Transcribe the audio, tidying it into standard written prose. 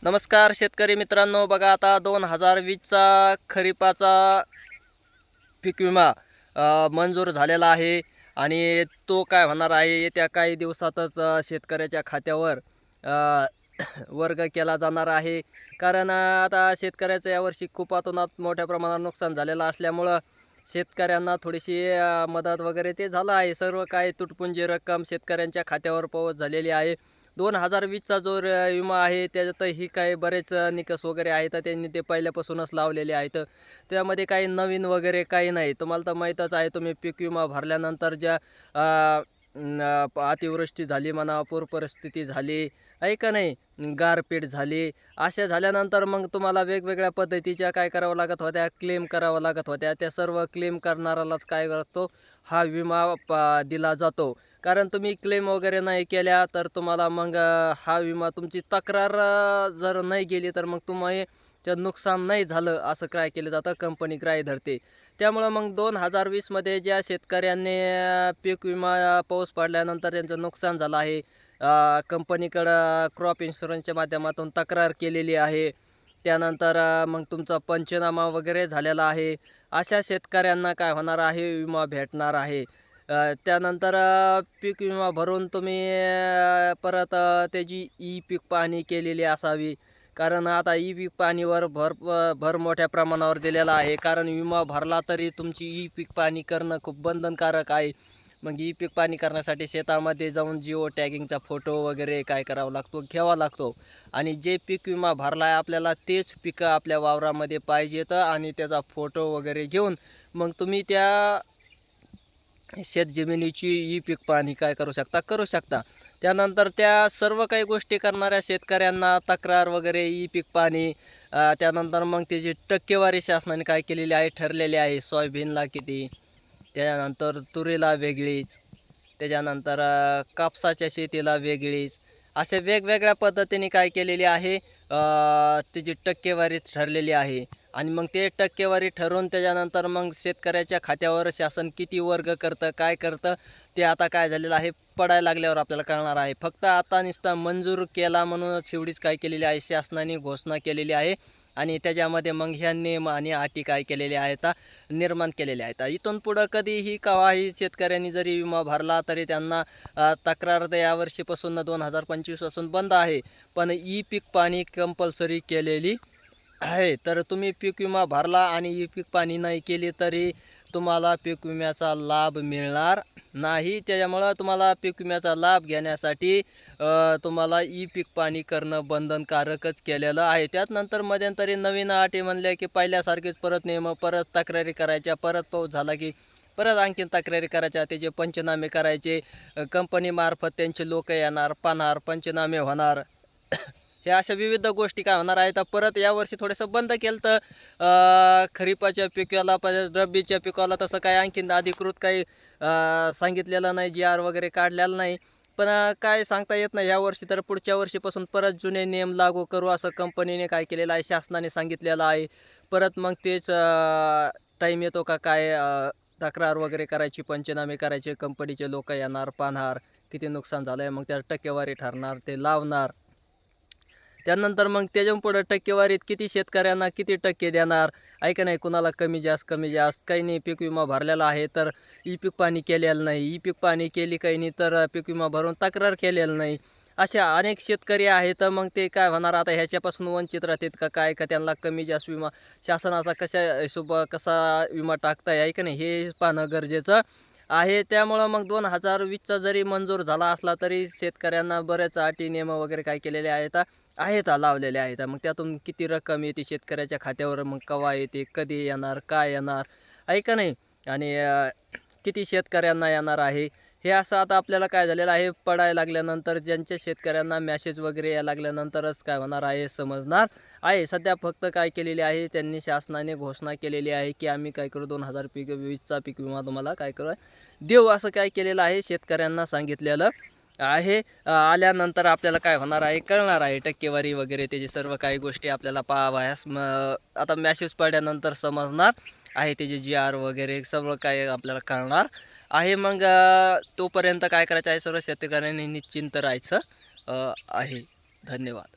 नमस्कार शेतकरी मित्रांनो, बघा आता 2020चा खरीपाचा पीक विमा मंजूर झालेला आहे आणि तो काय होणार आहे येत्या काही दिवसातच शेतकऱ्याच्या खात्यावर अ, वर्ग केला जाणार आहे. कारण आता शेतकऱ्याचं यावर्षी खूप अतोनात मोठ्या प्रमाणात नुकसान झालेलं असल्यामुळं शेतकऱ्यांना थोडीशी मदत वगैरे ते झालं आहे. सर्व काही तुटपुंजी रक्कम शेतकऱ्यांच्या खात्यावर पोहोच झालेली आहे. 2020चा जो विमा आहे त्याच्यातही काही बरेच निकष वगैरे आहेत. तर त्यांनी ते पहिल्यापासूनच लावलेले आहेत. त्यामध्ये काही नवीन वगैरे काही नाही. तुम्हाला तर माहीतच आहे, तुम्ही पीक विमा भरल्यानंतर ज्या अतिवृष्टी झाली म्हणा, पूर परिस्थिती झाली, आहे का नाही? गारपीट झाली, अशा झाल्यानंतर मग तुम्हाला वेगवेगळ्या पद्धतीच्या काय करावं लागत होत्या, क्लेम करावं लागत होत्या. त्या सर्व क्लेम करणाऱ्यालाच काय करतो, हा विमा दिला जातो. कारण तुम्ही क्लेम वगैरे नाही केल्या तर तुम्हाला मग हा विमा तुमची तक्रार जर नाही गेली तर मग तुम्ही ते नुकसान नाही झालं असं काय केलं जातं, कंपनी ग्राह्य धरते. त्यामुळं मग 2020मध्ये ज्या शेतकऱ्यांनी पीक विमा पाऊस पडल्यानंतर त्यांचं नुकसान झालं आहे, कंपनीकडं क्रॉप इन्शुरन्सच्या माध्यमातून तक्रार केलेली आहे. त्यानंतर मग तुमचा पंचनामा वगैरे झालेला आहे. अशा शेतकऱ्यांना काय होणार आहे, विमा भेटणार आहे. त्यानंतर पीक विमा भरून तुम्ही परत त्याची ई-पीक पाहणी केलेली असावी. कारण आता ई-पीक पाहणीवर भर मोठ्या प्रमाणावर दिलेला आहे. कारण विमा भरला तरी तुमची ई-पीक पाहणी करणं खूप बंधनकारक आहे. मग ई-पीक पाहणी करण्यासाठी शेतामध्ये जाऊन जिओ टॅगिंगचा फोटो वगैरे काय करावा लागतो, घ्यावा लागतो. आणि जे पीक विमा भरला आहे आपल्याला तेच पिकं आपल्या वावरामध्ये पाहिजेत आणि त्याचा फोटो वगैरे घेऊन मग तुम्ही त्या शेतजमिनीची ई-पीक पाहणी काय करू शकता. त्यानंतर त्या सर्व काही गोष्टी करणाऱ्या शेतकऱ्यांना तक्रार वगैरे, ई-पीक पाहणी, त्यानंतर मग त्याची टक्केवारी शासनाने काय केलेली आहे, ठरलेली आहे. सोयाबीनला किती, त्याच्यानंतर तुरीला वेगळीच, त्याच्यानंतर कापसाच्या शेतीला वेगळीच. अशा वेगवेगळ्या पद्धतीने काय केलेली आहे, त्याची टक्केवारी ठरलेली आहे. आणि मग ते टक्केवारी ठरवून त्याच्यानंतर मग शेतकऱ्याच्या खात्यावर शासन किती वर्ग करतं, काय करतं, ते आता काय झालेलं आहे, पडायला लागल्यावर आपल्याला कळणार आहे. फक्त आता नुसता मंजूर केला म्हणूनच एवढीच काय केलेली आहे, शासनाने घोषणा केलेली आहे. आणि त्याच्यामध्ये मग ह्या नियम आणि अटी काय केलेल्या आहेत, निर्माण केलेल्या आहेत. इथून पुढं कधीही केव्हाही शेतकऱ्यांनी जरी विमा भरला तरी त्यांना तक्रार तर यावर्षीपासून 2025 पासून बंद आहे. पण ई-पीक पाहणी कंपल्सरी केलेली आहे. तर तुम्ही पीक विमा भरला आणि ई-पीक पाहणी नाही केली तरी तुम्हाला पीक विम्याचा लाभ मिळणार नाही. त्याच्यामुळं तुम्हाला पीक विम्याचा लाभ घेण्यासाठी तुम्हाला ई-पीक पाहणी करणं बंधनकारकच केलेलं आहे. त्यात नंतर मध्यंतरी नवीन अटी म्हणल्या की पहिल्यासारखेच परत नियम, परत तक्रारी करायच्या, परत पाऊस झाला की परत आणखीन तक्रारी करायच्या, त्याचे पंचनामे करायचे, कंपनीमार्फत त्यांचे लोकं येणार, पाहणार, पंचनामे होणार. हे अशा विविध गोष्टी काय होणार आहेत. तर परत यावर्षी थोडंसं बंद केलं तर खरीपाच्या पिकाला रब्बीच्या पिकाला तसं काही आणखीन अधिकृत काही सांगितलेलं नाही, जी-आर वगैरे काढलेला नाही. पण काय सांगता येत नाही. यावर्षी तर पुढच्या वर्षीपासून परत जुने नियम लागू करू असं कंपनीने काय केलेलं आहे, शासनाने सांगितलेलं आहे. परत मग तेच टाईम येतो का काय, तक्रार वगैरे करायची, पंचनामे करायचे, कंपनीचे लोकं येणार, पाहणार, किती नुकसान झालंय, मग त्या टक्केवारी ठरणार, ते लावणार. त्यानंतर मग त्याच्याहून पुढं टक्केवारीत किती शेतकऱ्यांना किती टक्के देणार, आहे का नाही? कुणाला कमी जास्त, कमी जास्त. काही नाही, पीक विमा भरलेला आहे तर ई-पीक पाहणी केलेलं नाही. ई-पीक पाहणी केली काही नाही तर पीक विमा भरून तक्रार केलेलं नाही. अशा अनेक शेतकरी आहेत. तर मग ते काय होणार आता ह्याच्यापासून वंचित राहतात का काय? का त्यांना कमी जास्त विमा शासनाचा कसा विमा टाकताय, आहे का नाही? हे पाहणं गरजेचं आहे. त्यामुळं मग 2020चा जरी मंजूर झाला असला तरी शेतकऱ्यांना बऱ्याच अटी, नियम वगैरे काय केलेले आहेत लावलेले आहेत. मग त्यातून किती रक्कम येते शेतकऱ्याच्या खात्यावर, मग केव्हा येते, कधी येणार, काय येणार, आहे का नाही? आणि किती शेतकऱ्यांना येणार आहे. हे असं आता आपल्याला काय झालेलं आहे, पडायला लागल्यानंतर ज्यांच्या शेतकऱ्यांना मेसेज वगैरे यायला लागल्यानंतरच काय होणार आहे, समजणार आहे. सध्या फक्त काय केलेली आहे, त्यांनी शासनाने घोषणा केलेली आहे, की आम्ही काय करू 2020चा पीक विमा तुम्हाला काय करू देऊ, असं काय केलेलं आहे, शेतकऱ्यांना सांगितलेलं आहे. आल्यानंतर आपल्याला काय होणार आहे, कळणार आहे. टक्केवारी वगैरे त्याची सर्व काही गोष्टी आपल्याला पाहावयास आता मेसेज पडल्यानंतर समजणार आहे. त्याचे जी-आर वगैरे सर्व काही आपल्याला कळणार आहे. मग तोपर्यंत काय करायचं आहे, सर्व शेतकऱ्यांनी निश्चिंत राहायचं आहे. धन्यवाद.